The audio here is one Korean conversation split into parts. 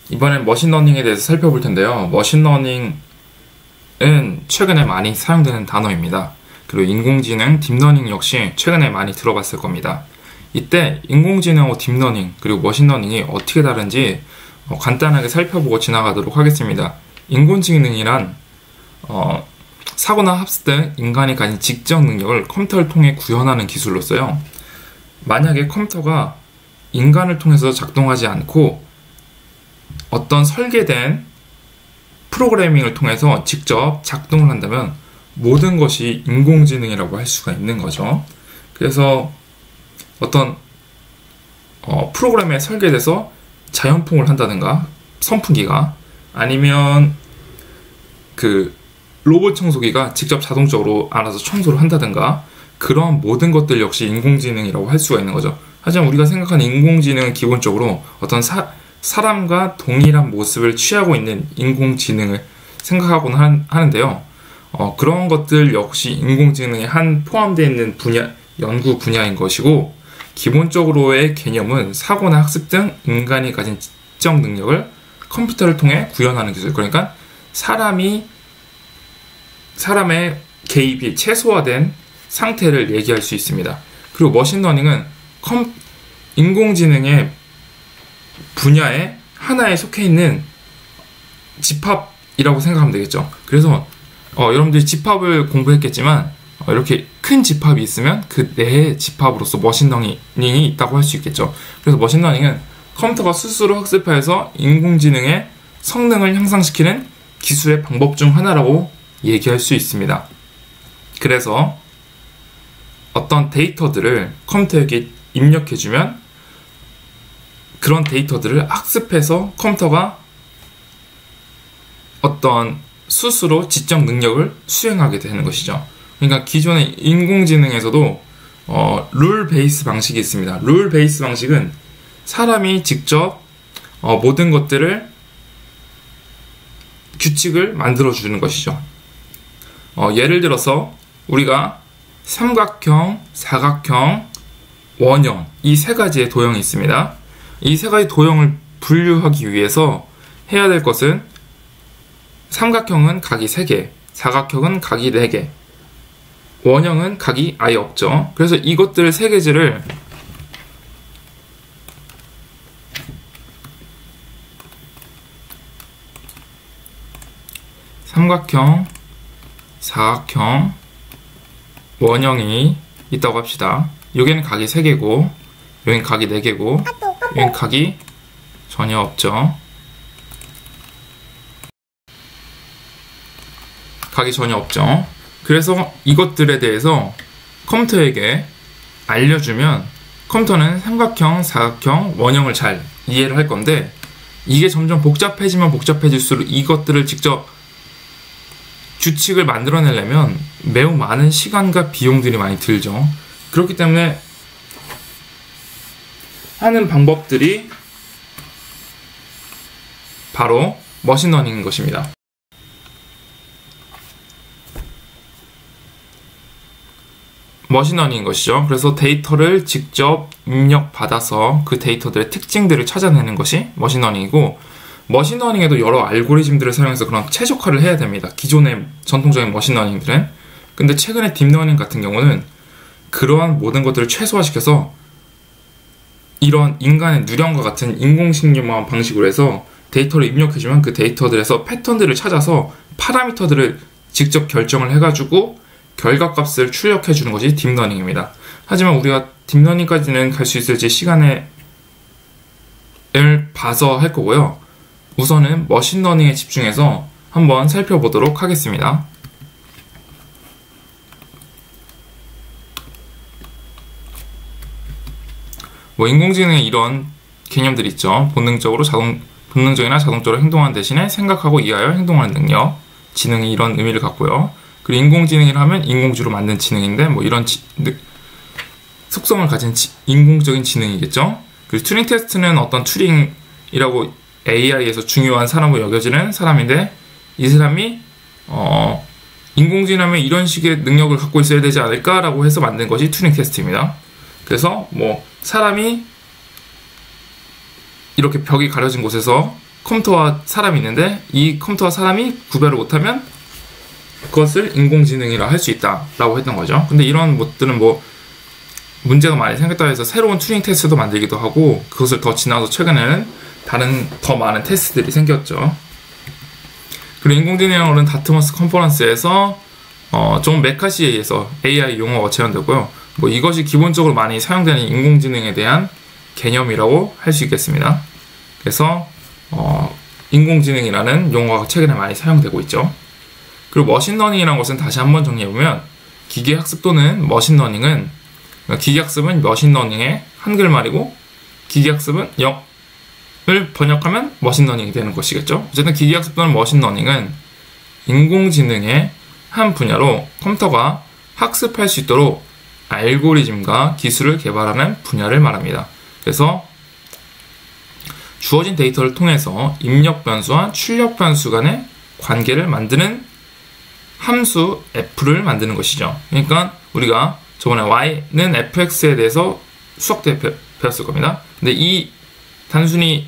이번엔 머신러닝에 대해서 살펴볼 텐데요. 머신러닝은 최근에 많이 사용되는 단어입니다. 그리고 인공지능, 딥러닝 역시 최근에 많이 들어봤을 겁니다. 이때 인공지능하고 딥러닝, 그리고 머신러닝이 어떻게 다른지 간단하게 살펴보고 지나가도록 하겠습니다. 인공지능이란 사고나 합스 등 인간이 가진 지적 능력을 컴퓨터를 통해 구현하는 기술로서요. 만약에 컴퓨터가 인간을 통해서 작동하지 않고 어떤 설계된 프로그래밍을 통해서 직접 작동을 한다면 모든 것이 인공지능이라고 할 수가 있는 거죠. 그래서 어떤 프로그램에 설계돼서 자연풍을 한다든가 선풍기가, 아니면 그 로봇 청소기가 직접 자동적으로 알아서 청소를 한다든가, 그런 모든 것들 역시 인공지능이라고 할 수가 있는 거죠. 하지만 우리가 생각하는 인공지능은 기본적으로 어떤 사람과 동일한 모습을 취하고 있는 인공지능을 생각하고는 하는데요. 그런 것들 역시 인공지능에 포함되어 있는 연구 분야인 것이고, 기본적으로의 개념은 사고나 학습 등 인간이 가진 지적 능력을 컴퓨터를 통해 구현하는 기술. 그러니까 사람의 개입이 최소화된 상태를 얘기할 수 있습니다. 그리고 머신러닝은 인공지능의 분야의 하나에 속해 있는 집합이라고 생각하면 되겠죠. 그래서 여러분들이 집합을 공부했겠지만 이렇게 큰 집합이 있으면 그 내의 집합으로서 머신러닝이 있다고 할 수 있겠죠. 그래서 머신러닝은 컴퓨터가 스스로 학습하여서 인공지능의 성능을 향상시키는 기술의 방법 중 하나라고 얘기할 수 있습니다. 그래서 어떤 데이터들을 컴퓨터에게 입력해주면 그런 데이터들을 학습해서 컴퓨터가 어떤 스스로 지적 능력을 수행하게 되는 것이죠. 그러니까 기존의 인공지능에서도 룰 베이스 방식이 있습니다. 룰 베이스 방식은 사람이 직접 모든 것들을 규칙을 만들어주는 것이죠. 예를 들어서 우리가 삼각형, 사각형, 원형, 이 세 가지의 도형이 있습니다. 이 세 가지 도형을 분류하기 위해서 해야 될 것은 삼각형은 각이 3개, 사각형은 각이 4개, 원형은 각이 아예 없죠. 그래서 이것들 3개를 삼각형, 사각형, 원형이 있다고 합시다. 여기는 각이 3개고, 여기는 각이 4개고, 여기는 각이 전혀 없죠. 각이 전혀 없죠. 그래서 이것들에 대해서 컴퓨터에게 알려주면 컴퓨터는 삼각형, 사각형, 원형을 잘 이해를 할 건데, 이게 점점 복잡해지면 복잡해질수록 이것들을 직접 규칙을 만들어내려면 매우 많은 시간과 비용들이 많이 들죠. 그렇기 때문에 하는 방법들이 바로 머신러닝인 것입니다. 머신러닝인 것이죠. 그래서 데이터를 직접 입력받아서 그 데이터들의 특징들을 찾아내는 것이 머신러닝이고, 머신러닝에도 여러 알고리즘들을 사용해서 그런 최적화를 해야 됩니다. 기존의 전통적인 머신러닝들은. 근데 최근에 딥러닝 같은 경우는 그러한 모든 것들을 최소화시켜서 이런 인간의 누령과 같은 인공신경망 방식으로 해서 데이터를 입력해주면 그 데이터들에서 패턴들을 찾아서 파라미터들을 직접 결정을 해가지고 결과값을 출력해주는 것이 딥러닝입니다. 하지만 우리가 딥러닝까지는 갈 수 있을지 시간을 봐서 할 거고요. 우선은 머신러닝에 집중해서 한번 살펴보도록 하겠습니다. 인공지능의 이런 개념들이 있죠. 본능적이나 자동적으로 행동하는 대신에 생각하고 이해하여 행동하는 능력, 지능이 이런 의미를 갖고요. 그리고 인공지능이라면 인공지로 만든 지능인데 이런 속성을 가진 인공적인 지능이겠죠. 그리고 튜링 테스트는 어떤 튜링이라고 AI에서 중요한 사람으로 여겨지는 사람인데, 이 사람이 인공지능하면 이런 식의 능력을 갖고 있어야 되지 않을까라고 해서 만든 것이 튜링 테스트입니다. 그래서 사람이 이렇게 벽이 가려진 곳에서 컴퓨터와 사람이 있는데 이 컴퓨터와 사람이 구별을 못하면 그것을 인공지능이라 할 수 있다라고 했던 거죠. 근데 이런 것들은 뭐 문제가 많이 생겼다 해서 새로운 튜링 테스트도 만들기도 하고 그것을 더 지나서 최근에는 다른 더 많은 테스트들이 생겼죠. 그리고 인공지능으로는 다트머스 컨퍼런스에서 존 메카시에 의해서 AI 용어가 제안되고요. 뭐 이것이 기본적으로 많이 사용되는 인공지능에 대한 개념이라고 할 수 있겠습니다. 그래서 인공지능이라는 용어가 최근에 많이 사용되고 있죠. 그리고 머신러닝이라는 것은 다시 한번 정리해보면 기계학습 또는 머신러닝은 기계학습은 머신러닝의 한글말이고 기계학습은 영을 번역하면 머신러닝이 되는 것이겠죠. 어쨌든 기계학습 또는 머신러닝은 인공지능의 한 분야로 컴퓨터가 학습할 수 있도록 알고리즘과 기술을 개발하는 분야를 말합니다. 그래서 주어진 데이터를 통해서 입력 변수와 출력 변수 간의 관계를 만드는 함수 f를 만드는 것이죠. 그러니까 우리가 저번에 y는 fx에 대해서 수학 때 배웠을 겁니다. 근데 이 단순히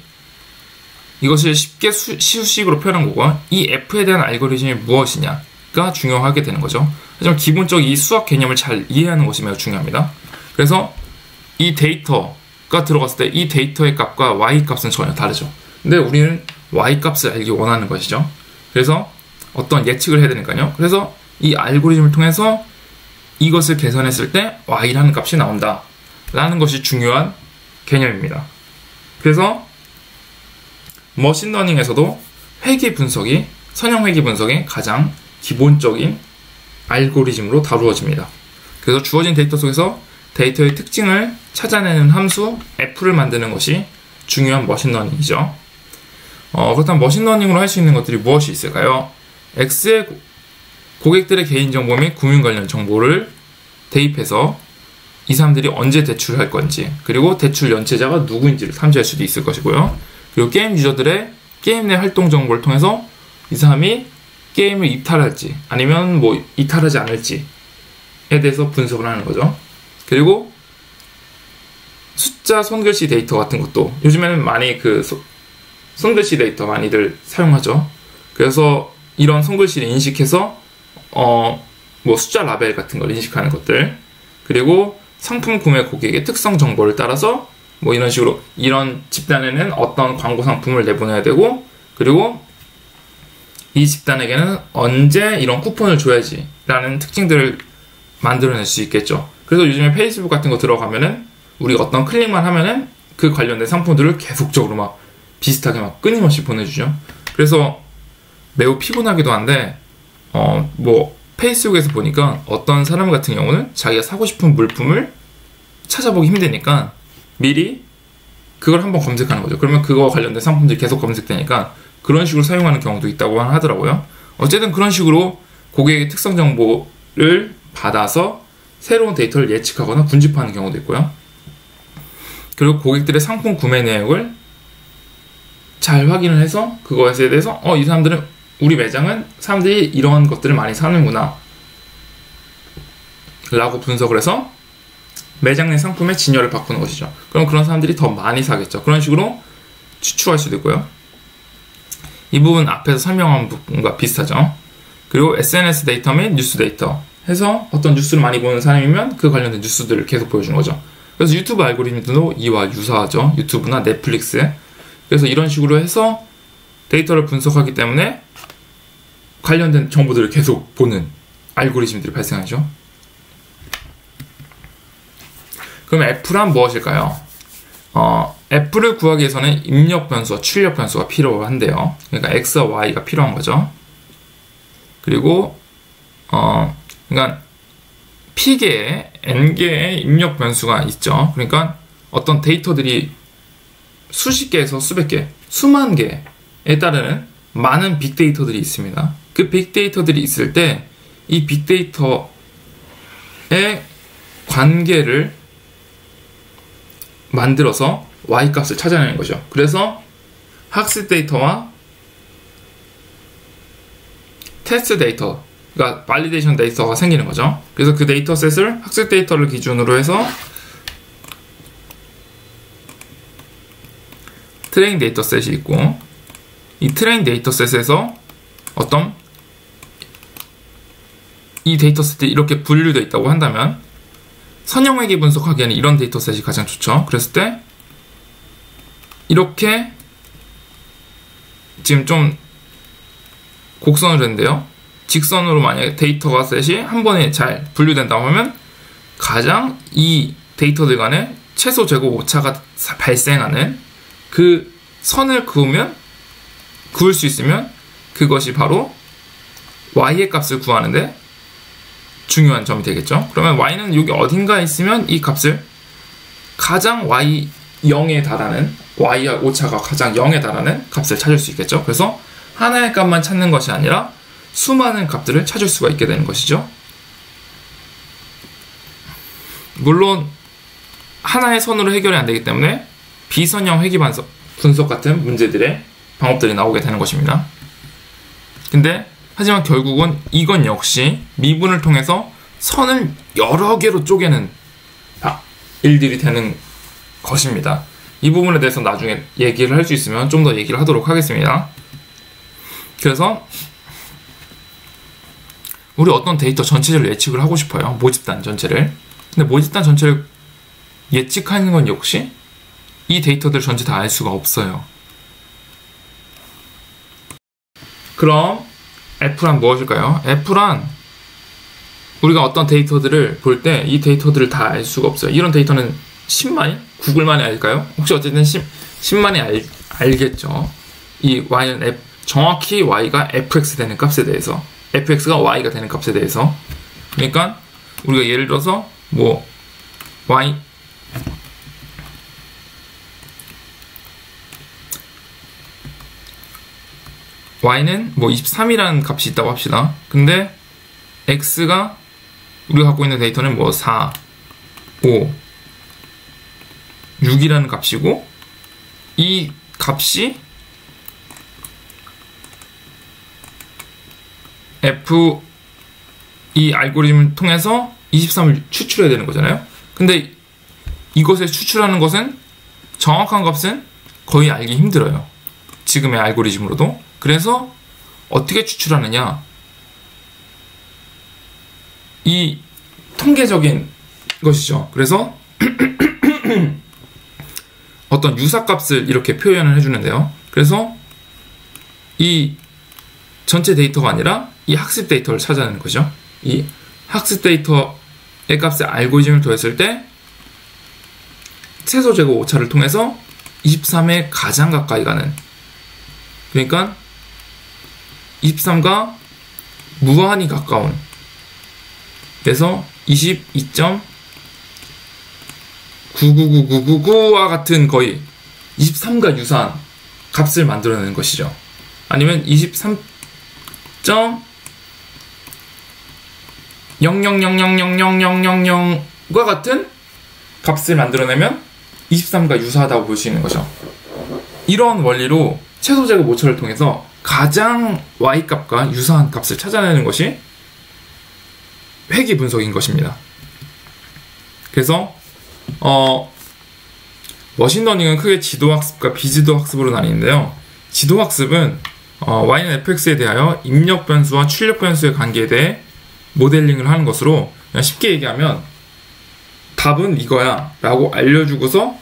이것을 쉽게 시수식으로 표현한 거고 이 f에 대한 알고리즘이 무엇이냐가 중요하게 되는 거죠. 하지만 기본적인 이 수학 개념을 잘 이해하는 것이 매우 중요합니다. 그래서 이 데이터가 들어갔을 때 이 데이터의 값과 y 값은 전혀 다르죠. 근데 우리는 y 값을 알기 원하는 것이죠. 그래서 어떤 예측을 해야 되니까요. 그래서 이 알고리즘을 통해서 이것을 계산했을 때 y라는 값이 나온다 라는 것이 중요한 개념입니다. 그래서 머신러닝에서도 회귀 분석이 선형 회귀 분석이 가장 기본적인 알고리즘으로 다루어집니다. 그래서 주어진 데이터 속에서 데이터의 특징을 찾아내는 함수 f를 만드는 것이 중요한 머신러닝이죠. 그렇다면 머신러닝으로 할 수 있는 것들이 무엇이 있을까요? X의 고객들의 개인정보 및 금융 관련 정보를 대입해서 이 사람들이 언제 대출할 건지 그리고 대출 연체자가 누구인지를 탐지할 수도 있을 것이고요. 그리고 게임 유저들의 게임 내 활동 정보를 통해서 이 사람이 게임을 이탈할지 아니면 뭐 이탈하지 않을지에 대해서 분석을 하는 거죠. 그리고 숫자 손글씨 데이터 같은 것도 요즘에는 많이 그 손글씨 데이터 많이들 사용하죠. 그래서 이런 손글씨를 인식해서 뭐 숫자 라벨 같은 걸 인식하는 것들 그리고 상품 구매 고객의 특성 정보를 따라서 뭐 이런 식으로 이런 집단에는 어떤 광고 상품을 내보내야 되고 그리고 이 집단에게는 언제 이런 쿠폰을 줘야지 라는 특징들을 만들어낼 수 있겠죠. 그래서 요즘에 페이스북 같은 거 들어가면은 우리가 어떤 클릭만 하면은 그 관련된 상품들을 계속적으로 막 비슷하게 막 끊임없이 보내주죠. 그래서 매우 피곤하기도 한데 뭐 페이스북에서 보니까 어떤 사람 같은 경우는 자기가 사고 싶은 물품을 찾아보기 힘드니까 미리 그걸 한번 검색하는 거죠. 그러면 그거 관련된 상품들이 계속 검색되니까 그런 식으로 사용하는 경우도 있다고 하더라고요. 어쨌든 그런 식으로 고객의 특성 정보를 받아서 새로운 데이터를 예측하거나 분집하는 경우도 있고요. 그리고 고객들의 상품 구매 내역을 잘 확인을 해서 그것에 대해서 이 사람들은 우리 매장은 사람들이 이런 것들을 많이 사는구나 라고 분석을 해서 매장 내 상품의 진열을 바꾸는 것이죠. 그럼 그런 사람들이 더 많이 사겠죠. 그런 식으로 추측할 수도 있고요. 이 부분 앞에서 설명한 부분과 비슷하죠. 그리고 SNS 데이터 및 뉴스 데이터 해서 어떤 뉴스를 많이 보는 사람이면 그 관련된 뉴스들을 계속 보여주는 거죠. 그래서 유튜브 알고리즘도 이와 유사하죠. 유튜브나 넷플릭스. 그래서 이런 식으로 해서 데이터를 분석하기 때문에 관련된 정보들을 계속 보는 알고리즘들이 발생하죠. 그럼 F란 무엇일까요? F를 구하기 위해서는 입력 변수와 출력 변수가 필요한데요. 그러니까 X와 Y가 필요한 거죠. 그리고 그러니까 P개의 N개의 입력 변수가 있죠. 그러니까 어떤 데이터들이 수십 개에서 수백 개, 수만 개에 따르는 많은 빅데이터들이 있습니다. 그 빅데이터들이 있을 때 이 빅데이터의 관계를 만들어서 Y값을 찾아내는 거죠. 그래서 학습 데이터와 테스트 데이터, 그러니까 발리데이션 데이터가 생기는 거죠. 그래서 그 데이터셋을 학습 데이터를 기준으로 해서 트레이닝 데이터셋이 있고 이 트레인 데이터셋에서 어떤 이 데이터셋이 이렇게 분류되어 있다고 한다면 선형 회귀 분석하기에는 이런 데이터셋이 가장 좋죠. 그랬을 때 이렇게 지금 좀 곡선으로 했는데요. 직선으로 만약에 데이터가 셋이 한 번에 잘 분류된다고 하면 가장 이 데이터들 간에 최소 제곱 오차가 발생하는 그 선을 그을 수 있으면 그것이 바로 y의 값을 구하는데 중요한 점이 되겠죠. 그러면 y는 여기 어딘가에 있으면 이 값을 가장 y 0에 달하는 y 오차가 가장 0에 달하는 값을 찾을 수 있겠죠. 그래서 하나의 값만 찾는 것이 아니라 수많은 값들을 찾을 수가 있게 되는 것이죠. 물론 하나의 선으로 해결이 안 되기 때문에 비선형 회귀 분석 같은 문제들의 방법들이 나오게 되는 것입니다. 근데 하지만 결국은 이건 역시 미분을 통해서 선을 여러 개로 쪼개는 일들이 되는 것입니다. 이 부분에 대해서 나중에 얘기를 할 수 있으면 좀 더 얘기를 하도록 하겠습니다. 그래서 우리 어떤 데이터 전체를 예측을 하고 싶어요. 모집단 전체를. 근데 모집단 전체를 예측하는 건 역시 이 데이터들 전체 다 알 수가 없어요. 그럼 F란 무엇일까요? F란 우리가 어떤 데이터들을 볼 때 이 데이터들을 다 알 수가 없어요. 이런 데이터는 10만이? 구글만이 알까요? 혹시 어쨌든 10만이 알겠죠. 이 y는 정확히 y가 fx 되는 값에 대해서 fx가 y가 되는 값에 대해서. 그러니까 우리가 예를 들어서 뭐 y는 뭐 23이라는 값이 있다고 합시다. 근데 x가 우리가 갖고 있는 데이터는 뭐 4, 5, 6이라는 값이고 이 값이 이 알고리즘을 통해서 23을 추출해야 되는 거잖아요. 근데 이것을 추출하는 것은 정확한 값은 거의 알기 힘들어요. 지금의 알고리즘으로도. 그래서 어떻게 추출하느냐, 이 통계적인 것이죠. 그래서 어떤 유사값을 이렇게 표현을 해주는데요. 그래서 이 전체 데이터가 아니라 이 학습 데이터를 찾아내는 거죠. 이 학습 데이터의 값에 알고리즘을 더했을 때 최소 제곱 오차를 통해서 23에 가장 가까이 가는, 그러니까 23과 무한히 가까운, 그래서 22.999999와 같은 거의 23과 유사한 값을 만들어내는 것이죠. 아니면 23.0000000000과 같은 값을 만들어내면 23과 유사하다고 볼 수 있는 거죠. 이런 원리로 최소 제곱 오차를 통해서 가장 y값과 유사한 값을 찾아내는 것이 회귀 분석인 것입니다. 그래서 머신러닝은 크게 지도학습과 비지도학습으로 나뉘는데요. 지도학습은 y는 fx에 대하여 입력 변수와 출력 변수의 관계에 대해 모델링을 하는 것으로, 그냥 쉽게 얘기하면 답은 이거야 라고 알려주고서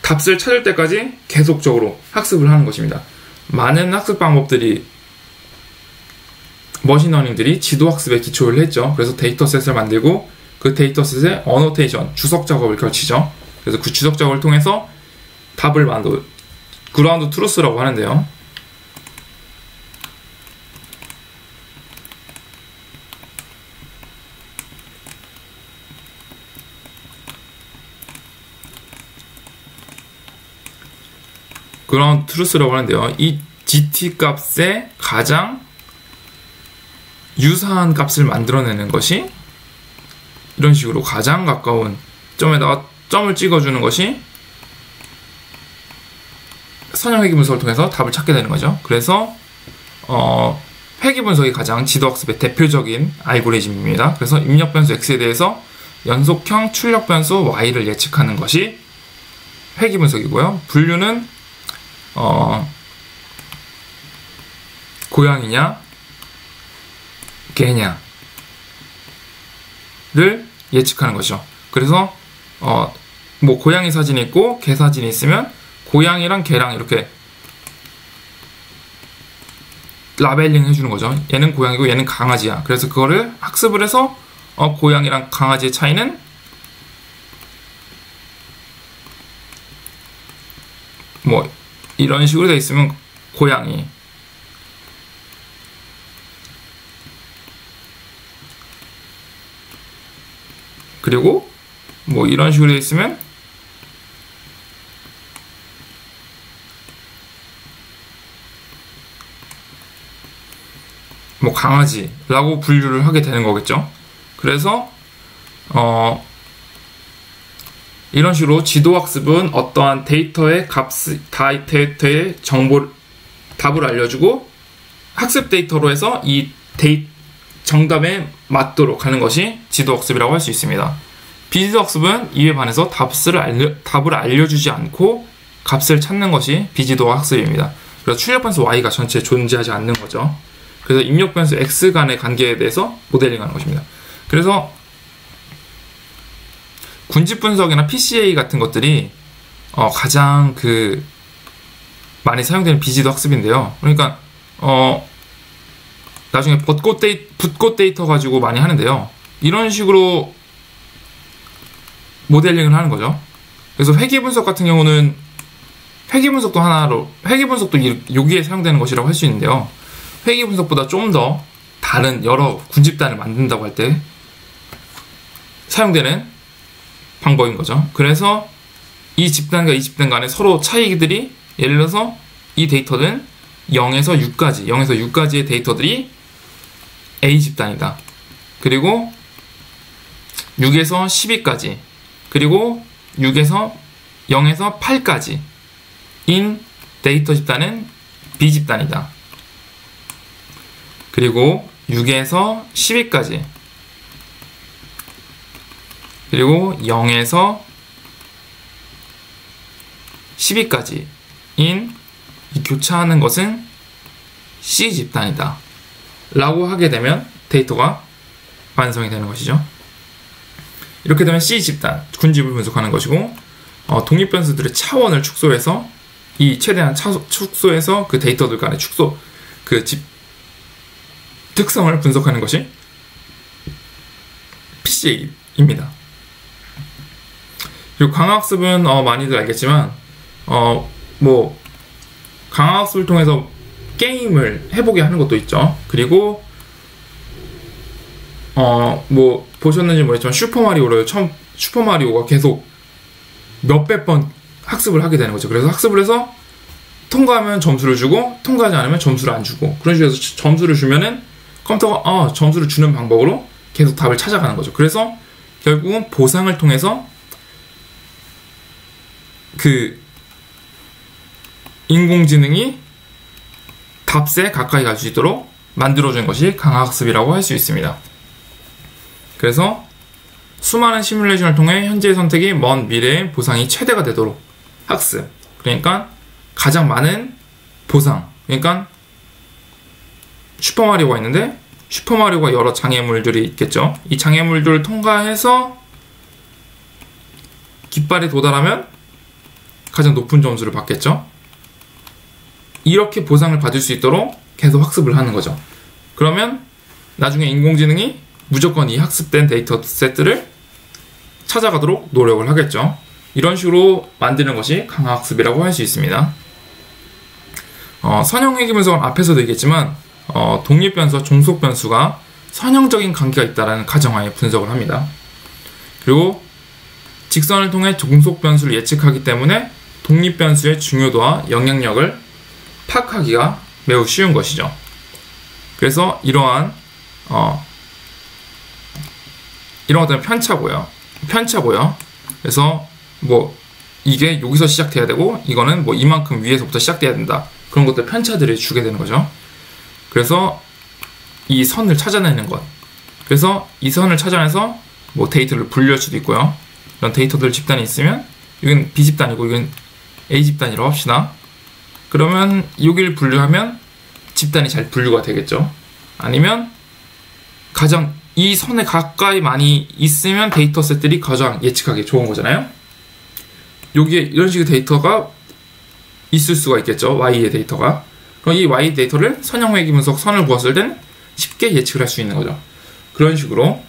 값을 찾을 때까지 계속적으로 학습을 하는 것입니다. 많은 학습 방법들이, 머신러닝들이 지도학습에 기초를 했죠. 그래서 데이터셋을 만들고 그 데이터셋에 어노테이션, 주석 작업을 걸치죠. 그래서 그 주석 작업을 통해서 답을 그라운드 트루스라고 하는데요. 그라운드 트루스라고 하는데요. 이 GT 값에 가장 유사한 값을 만들어내는 것이, 이런 식으로 가장 가까운 점에다가 점을 찍어주는 것이 선형 회귀 분석을 통해서 답을 찾게 되는 거죠. 그래서 회귀 분석이 가장 지도학습의 대표적인 알고리즘입니다. 그래서 입력 변수 x에 대해서 연속형 출력 변수 y를 예측하는 것이 회귀 분석이고요. 분류는 고양이냐 개냐를 예측하는 거죠. 그래서 뭐 고양이 사진이 있고 개 사진이 있으면 고양이랑 개랑 이렇게 라벨링 해주는 거죠. 얘는 고양이고 얘는 강아지야. 그래서 그거를 학습을 해서 고양이랑 강아지의 차이는 뭐 이런 식으로 돼 있으면 고양이, 그리고 뭐 이런 식으로 돼 있으면 뭐 강아지라고 분류를 하게 되는 거겠죠. 그래서 이런 식으로 지도학습은 어떠한 데이터의 데이터의 답을 알려주고 학습 데이터로 해서 이 정답에 맞도록 하는 것이 지도학습이라고 할 수 있습니다. 비지도학습은 이에 반해서 답을 알려주지 않고 값을 찾는 것이 비지도학습입니다. 그래서 출력 변수 y가 전체 존재하지 않는 거죠. 그래서 입력 변수 x 간의 관계에 대해서 모델링하는 것입니다. 그래서 군집 분석이나 PCA 같은 것들이 가장 많이 사용되는 비지도 학습인데요. 그러니까 나중에 붓꽃 데이터 가지고 많이 하는데요. 이런 식으로 모델링을 하는 거죠. 그래서 회귀 분석 같은 경우는 회귀 분석도 여기에 사용되는 것이라고 할 수 있는데요. 회귀 분석보다 좀 더 다른 여러 군집단을 만든다고 할 때 사용되는 방법인 거죠. 그래서 이 집단과 이 집단 간에 서로 차이들이, 예를 들어서 이 데이터는 0에서 6까지의 데이터들이 A 집단이다. 그리고 6에서 12까지, 그리고 0에서 8까지인 데이터 집단은 B 집단이다. 그리고 6에서 12까지, 그리고 0에서 12까지인 이 교차하는 것은 C 집단이다 라고 하게 되면 데이터가 완성이 되는 것이죠. 이렇게 되면 C 집단, 군집을 분석하는 것이고, 독립변수들의 차원을 축소해서 최대한 축소해서 그 데이터들 간의 특성을 분석하는 것이 PCA입니다. 그리고 강화학습은 많이들 알겠지만 뭐 강화학습을 통해서 게임을 해보게 하는 것도 있죠. 그리고 뭐 보셨는지 모르겠지만 슈퍼마리오가 계속 몇백 번 학습을 하게 되는 거죠. 그래서 학습을 해서 통과하면 점수를 주고 통과하지 않으면 점수를 안 주고, 그런 식으로 해서 점수를 주면은 컴퓨터가 점수를 주는 방법으로 계속 답을 찾아가는 거죠. 그래서 결국은 보상을 통해서 인공지능이 답에 가까이 갈 수 있도록 만들어주는 것이 강화학습이라고 할 수 있습니다. 그래서 수많은 시뮬레이션을 통해 현재의 선택이 먼 미래의 보상이 최대가 되도록 학습, 그러니까 가장 많은 보상, 그러니까 슈퍼마리오가 있는데 슈퍼마리오가 여러 장애물들이 있겠죠. 이 장애물들을 통과해서 깃발에 도달하면 가장 높은 점수를 받겠죠. 이렇게 보상을 받을 수 있도록 계속 학습을 하는 거죠. 그러면 나중에 인공지능이 무조건 이 학습된 데이터 세트를 찾아가도록 노력을 하겠죠. 이런 식으로 만드는 것이 강화학습이라고 할 수 있습니다. 선형회귀 분석은 앞에서도 얘기했지만 독립변수와 종속변수가 선형적인 관계가 있다는 가정하에 분석을 합니다. 그리고 직선을 통해 종속변수를 예측하기 때문에 독립변수의 중요도와 영향력을 파악하기가 매우 쉬운 것이죠. 그래서 이러한 것들은 편차고요. 그래서 뭐 이게 여기서 시작돼야 되고 이거는 뭐 이만큼 위에서부터 시작돼야 된다. 그런 것들 편차들을 주게 되는 거죠. 그래서 이 선을 찾아내는 것. 그래서 이 선을 찾아내서 뭐 데이터를 분류할 수도 있고요. 이런 데이터들 집단이 있으면 이건 B 집단이고 이건 A 집단이라고 합시다. 그러면 여기를 분류하면 집단이 잘 분류가 되겠죠. 아니면 가장 이 선에 가까이 많이 있으면 데이터셋들이 가장 예측하기 좋은 거잖아요. 여기에 이런 식의 데이터가 있을 수가 있겠죠. Y의 데이터가. 그럼 이 Y 데이터를 선형 회귀 분석 선을 그었을 땐 쉽게 예측을 할 수 있는 거죠. 그런 식으로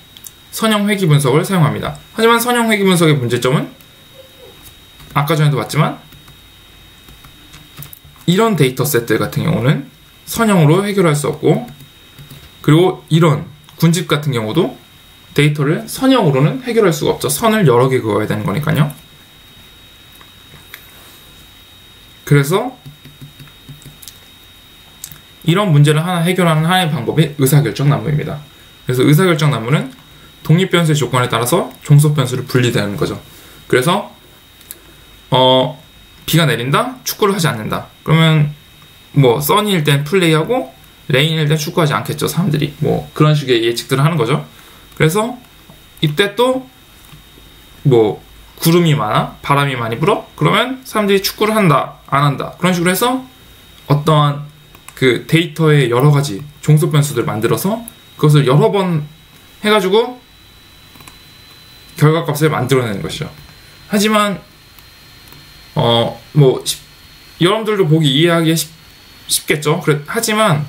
선형 회귀 분석을 사용합니다. 하지만 선형 회귀 분석의 문제점은 아까 전에도 봤지만 이런 데이터셋들 같은 경우는 선형으로 해결할 수 없고, 그리고 이런 군집 같은 경우도 데이터를 선형으로는 해결할 수가 없죠. 선을 여러 개 그어야 되는 거니까요. 그래서 이런 문제를 하나 해결하는 하나의 방법이 의사결정 나무입니다. 그래서 의사결정 나무는 독립변수의 조건에 따라서 종속변수를 분리되는 거죠. 그래서 비가 내린다? 축구를 하지 않는다. 그러면 뭐 써니일 땐 플레이하고 레인일 땐 축구하지 않겠죠. 사람들이 뭐 그런 식의 예측들을 하는 거죠. 그래서 이때 또 뭐 구름이 많아? 바람이 많이 불어? 그러면 사람들이 축구를 한다? 안 한다? 그런 식으로 해서 어떠한 그 데이터의 여러 가지 종속 변수들을 만들어서 그것을 여러 번 해가지고 결과값을 만들어내는 것이죠. 하지만 뭐 여러분들도 보기 이해하기 쉽겠죠. 하지만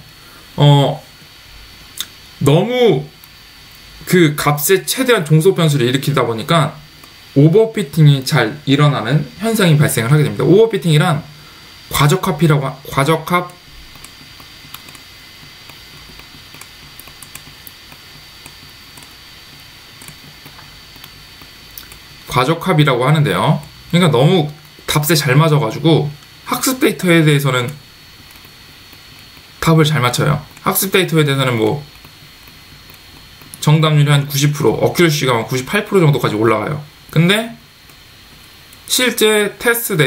너무 그 값의 최대한 종속 변수를 일으키다 보니까 오버피팅이 잘 일어나는 현상이 발생을 하게 됩니다. 오버피팅이란 과적합이라고 하는데요. 그러니까 너무 값에 잘 맞아가지고 학습 데이터에 대해서는 답을 잘 맞춰요. 학습 데이터에 대해서는 뭐 정답률이 한 90%, 어큐러시가 한 98% 정도까지 올라가요. 근데 실제 테스트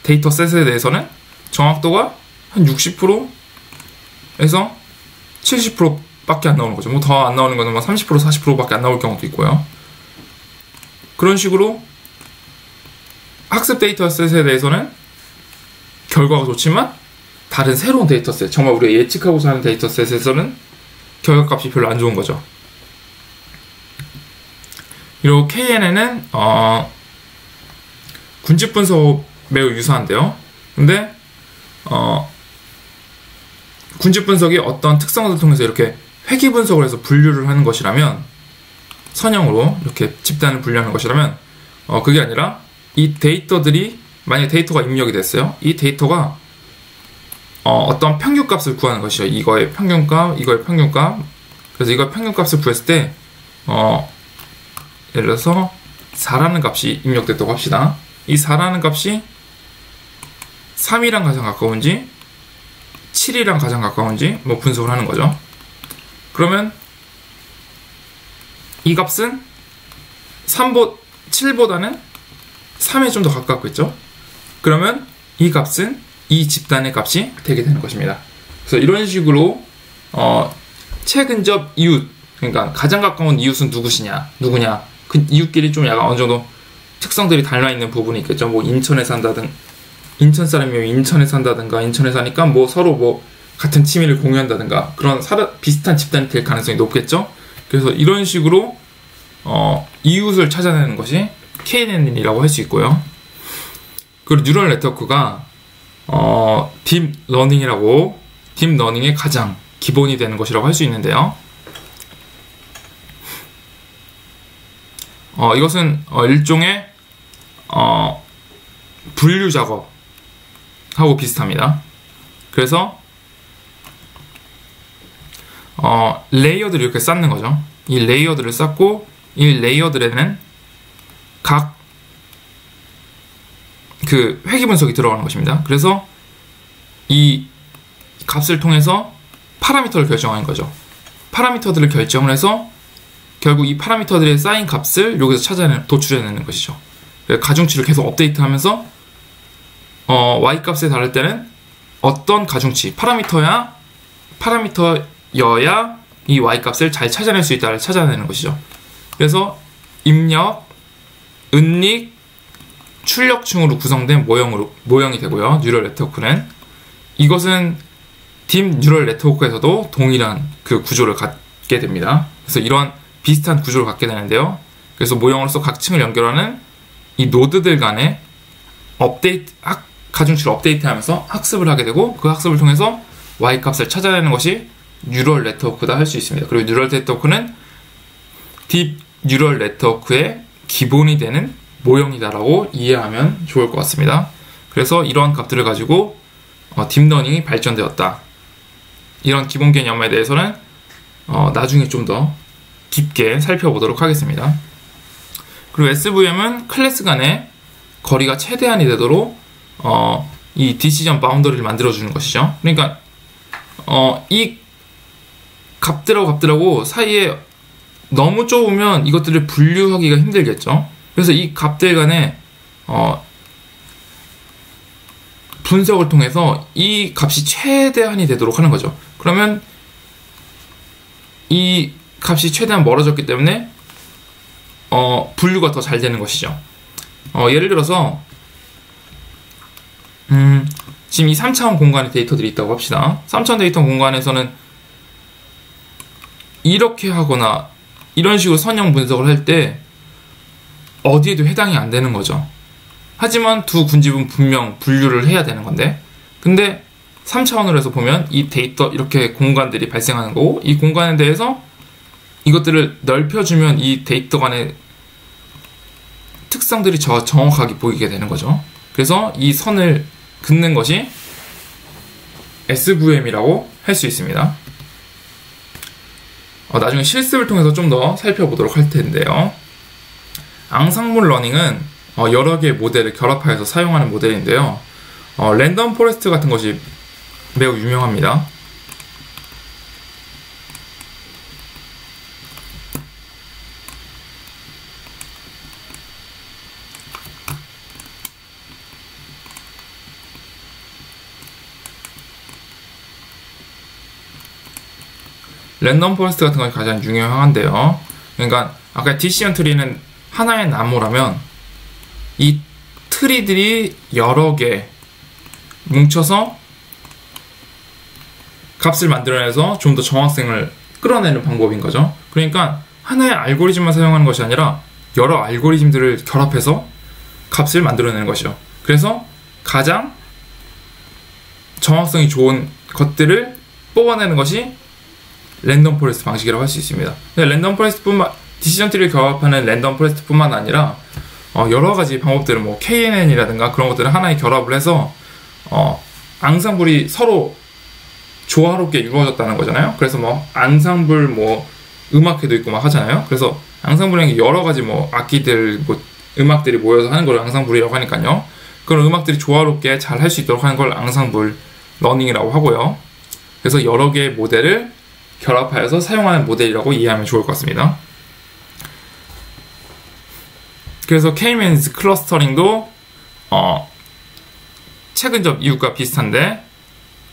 데이터셋에 대해서는 정확도가 한 60%에서 70%밖에 안 나오는 거죠. 뭐 더 안 나오는 거는 뭐 30%, 40%밖에 안 나올 경우도 있고요. 그런 식으로 학습 데이터셋에 대해서는 결과가 좋지만 다른 새로운 데이터셋, 정말 우리가 예측하고자 하는 데이터셋에서는 결과값이 별로 안 좋은 거죠. 그리고 KNN은 군집 분석 매우 유사한데요. 근데 군집 분석이 어떤 특성을 통해서 이렇게 회귀 분석을 해서 분류를 하는 것이라면, 선형으로 이렇게 집단을 분류하는 것이라면 그게 아니라 이 데이터들이 만약에 데이터가 입력이 됐어요. 이 데이터가 어떤 평균값을 구하는 것이죠. 이거의 평균값, 이거의 평균값. 그래서 이거의 평균값을 구했을 때 예를 들어서 4라는 값이 입력됐다고 합시다. 이 4라는 값이 3이랑 가장 가까운지 7이랑 가장 가까운지 뭐 분석을 하는 거죠. 그러면 이 값은 7보다는 3에 좀 더 가깝겠죠. 그러면 이 값은 이 집단의 값이 되게 되는 것입니다. 그래서 이런 식으로 최근접 이웃, 그러니까 가장 가까운 이웃은 누구냐, 그 이웃끼리 좀 약간 어느 정도 특성들이 달라있는 부분이 있겠죠. 뭐 인천 사람이면 인천에 산다든가, 인천에 사니까 뭐 서로 뭐 같은 취미를 공유한다든가 그런 비슷한 집단이 될 가능성이 높겠죠. 그래서 이런 식으로 이웃을 찾아내는 것이 KNN이라고 할 수 있고요. 그리고 뉴럴 네트워크가 딥러닝의 가장 기본이 되는 것이라고 할 수 있는데요. 이것은 일종의 분류 작업하고 비슷합니다. 그래서 레이어들을 이렇게 쌓는 거죠. 이 레이어들을 쌓고 이 레이어들에는 각 그 회귀 분석이 들어가는 것입니다. 그래서 이 값을 통해서 파라미터를 결정하는 거죠. 파라미터들을 결정을 해서 결국 이 파라미터들의 쌓인 값을 여기서 도출해내는 것이죠. 가중치를 계속 업데이트하면서 y 값에 달할 때는 어떤 가중치, 파라미터여야 이 y 값을 잘 찾아낼 수 있다를 찾아내는 것이죠. 그래서 입력, 은닉, 출력층으로 구성된 모형이 되고요. 뉴럴 네트워크는 이것은 딥 뉴럴 네트워크에서도 동일한 그 구조를 갖게 됩니다. 그래서 이런 비슷한 구조를 갖게 되는데요. 그래서 모형으로서 각 층을 연결하는 이 노드들 간의 가중치를 업데이트하면서 학습을 하게 되고 그 학습을 통해서 Y값을 찾아내는 것이 뉴럴 네트워크다 할 수 있습니다. 그리고 뉴럴 네트워크는 딥 뉴럴 네트워크의 기본이 되는 모형이다라고 이해하면 좋을 것 같습니다. 그래서 이러한 값들을 가지고 딥러닝이 발전되었다. 이런 기본 개념에 대해서는 나중에 좀 더 깊게 살펴보도록 하겠습니다. 그리고 SVM은 클래스 간의 거리가 최대한이 되도록 이 디시전 바운더리를 만들어주는 것이죠. 그러니까 이 값들하고 사이에 너무 좁으면 이것들을 분류하기가 힘들겠죠. 그래서 이 값들 간의 분석을 통해서 이 값이 최대한이 되도록 하는 거죠. 그러면 이 값이 최대한 멀어졌기 때문에 분류가 더 잘 되는 것이죠. 예를 들어서 지금 이 3차원 공간의 데이터들이 있다고 합시다. 3차원 데이터 공간에서는 이렇게 하거나 이런 식으로 선형 분석을 할 때 어디에도 해당이 안 되는 거죠. 하지만 두 군집은 분명 분류를 해야 되는 건데, 근데 3차원으로 해서 보면 이 데이터 이렇게 공간들이 발생하는 거고, 이 공간에 대해서 이것들을 넓혀주면 이 데이터 간의 특성들이 정확하게 보이게 되는 거죠. 그래서 이 선을 긋는 것이 SVM이라고 할 수 있습니다. 나중에 실습을 통해서 좀 더 살펴보도록 할 텐데요. 앙상블 러닝은 여러 개의 모델을 결합하여서 사용하는 모델인데요. 랜덤 포레스트 같은 것이 매우 유명합니다. 랜덤 포레스트 같은 것이 가장 유명한데요. 그러니까 아까 디시전 트리는 하나의 나무라면 이 트리들이 여러 개 뭉쳐서 값을 만들어내서 좀 더 정확성을 끌어내는 방법인 거죠. 그러니까 하나의 알고리즘만 사용하는 것이 아니라 여러 알고리즘들을 결합해서 값을 만들어내는 것이죠. 그래서 가장 정확성이 좋은 것들을 뽑아내는 것이 랜덤 포레스트 방식이라고 할 수 있습니다. 랜덤 포레스트뿐만 디시전 트리를 결합하는 랜덤 포레스트뿐만 아니라 여러 가지 방법들은 뭐 KNN이라든가 그런 것들을 하나에 결합을 해서 앙상블이 서로 조화롭게 이루어졌다는 거잖아요. 그래서 뭐 앙상블 뭐 음악회도 있고 막 하잖아요. 그래서 앙상블은 여러 가지 뭐 악기들 뭐 음악들이 모여서 하는 걸 앙상블이라고 하니까요. 그런 음악들이 조화롭게 잘 할 수 있도록 하는 걸 앙상블 러닝이라고 하고요. 그래서 여러 개의 모델을 결합하여서 사용하는 모델이라고 이해하면 좋을 것 같습니다. 그래서 K-means 클러스터링도 최근 접 이웃과 비슷한데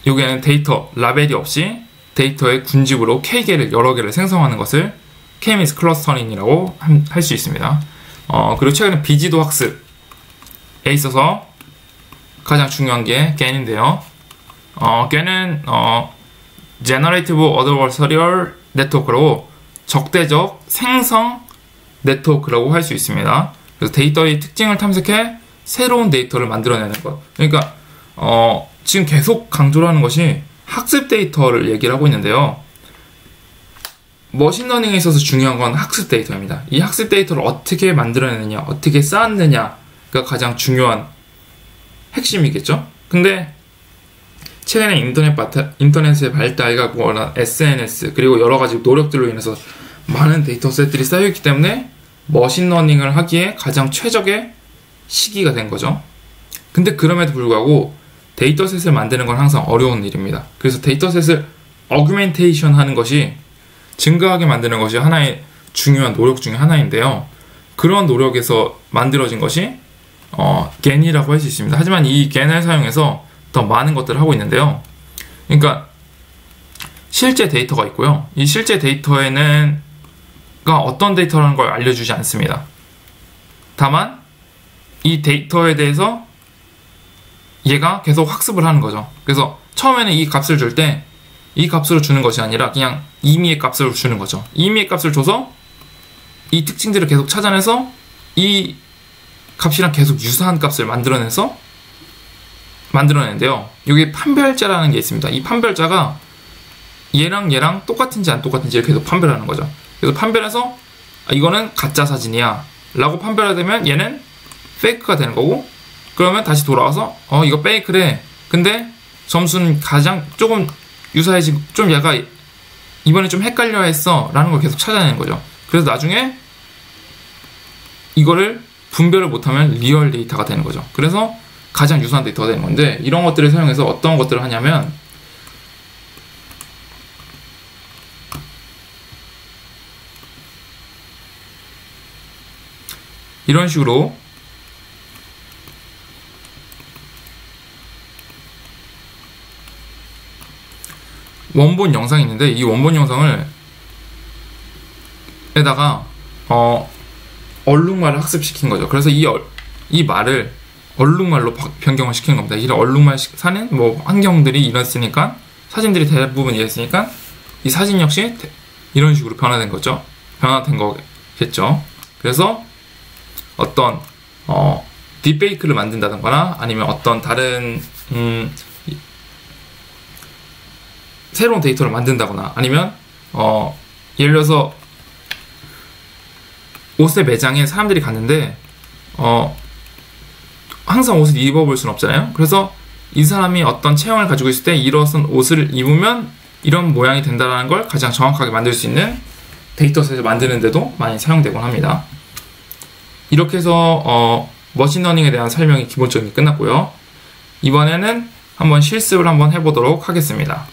여기에는 데이터 라벨이 없이 데이터의 군집으로 K개를 여러 개를 생성하는 것을 K-means 클러스터링이라고 할 수 있습니다. 그리고 최근에 비지도 학습에 있어서 가장 중요한 게 GAN인데요. GAN은 Generative Adversarial Network라고 적대적 생성 네트워크라고 할 수 있습니다. 그래서 데이터의 특징을 탐색해 새로운 데이터를 만들어내는 것. 그러니까 지금 계속 강조를 하는 것이 학습 데이터를 얘기를 하고 있는데요. 머신러닝에 있어서 중요한 건 학습 데이터입니다. 이 학습 데이터를 어떻게 만들어내느냐, 어떻게 쌓았느냐가 가장 중요한 핵심이겠죠. 근데 최근에 인터넷의 발달과 뭐나 SNS 그리고 여러 가지 노력들로 인해서 많은 데이터셋들이 쌓여있기 때문에 머신러닝을 하기에 가장 최적의 시기가 된 거죠. 근데 그럼에도 불구하고 데이터셋을 만드는 건 항상 어려운 일입니다. 그래서 데이터셋을 어규멘테이션 하는 것이 증가하게 만드는 것이 하나의 중요한 노력 중에 하나인데요. 그런 노력에서 만들어진 것이 GAN이라고 할 수 있습니다. 하지만 이 GAN을 사용해서 더 많은 것들을 하고 있는데요. 그러니까 실제 데이터가 있고요. 이 실제 데이터에는 어떤 데이터라는 걸 알려주지 않습니다. 다만 이 데이터에 대해서 얘가 계속 학습을 하는 거죠. 그래서 처음에는 이 값을 줄 때 이 값으로 주는 것이 아니라 그냥 임의의 값을 주는 거죠. 임의의 값을 줘서 이 특징들을 계속 찾아내서 이 값이랑 계속 유사한 값을 만들어내는데요. 여기 판별자라는 게 있습니다. 이 판별자가 얘랑 똑같은지 안 똑같은지를 계속 판별하는 거죠. 그래서 판별해서 이거는 가짜 사진이야 라고 판별하되면 얘는 페이크가 되는 거고, 그러면 다시 돌아와서 이거 페이크래. 근데 점수는 가장 조금 유사해지고 좀 얘가 이번에 좀 헷갈려 했어 라는 걸 계속 찾아내는 거죠. 그래서 나중에 이거를 분별을 못하면 리얼 데이터가 되는 거죠. 그래서 가장 유사한 데이터가 되는 건데, 이런 것들을 사용해서 어떤 것들을 하냐면 이런 식으로 원본 영상이 있는데, 이 원본 영상을 에다가 얼룩말을 학습시킨 거죠. 그래서 이 말을 얼룩말로 변경을 시키는 겁니다. 이 얼룩말 사는 뭐 환경들이 이랬으니까, 사진들이 대부분 이랬으니까 이 사진 역시 이런 식으로 변화된 거죠. 변화된 거겠죠. 그래서 어떤 딥페이크를 만든다던가 아니면 어떤 다른 새로운 데이터를 만든다거나, 아니면 예를 들어서 옷의 매장에 사람들이 갔는데 항상 옷을 입어볼 수는 없잖아요. 그래서 이 사람이 어떤 체형을 가지고 있을 때 이런 옷을 입으면 이런 모양이 된다는 걸 가장 정확하게 만들 수 있는 데이터셋을 만드는데도 많이 사용되곤 합니다. 이렇게 해서 머신러닝에 대한 설명이 기본적인 게 끝났고요. 이번에는 한번 실습을 한번 해보도록 하겠습니다.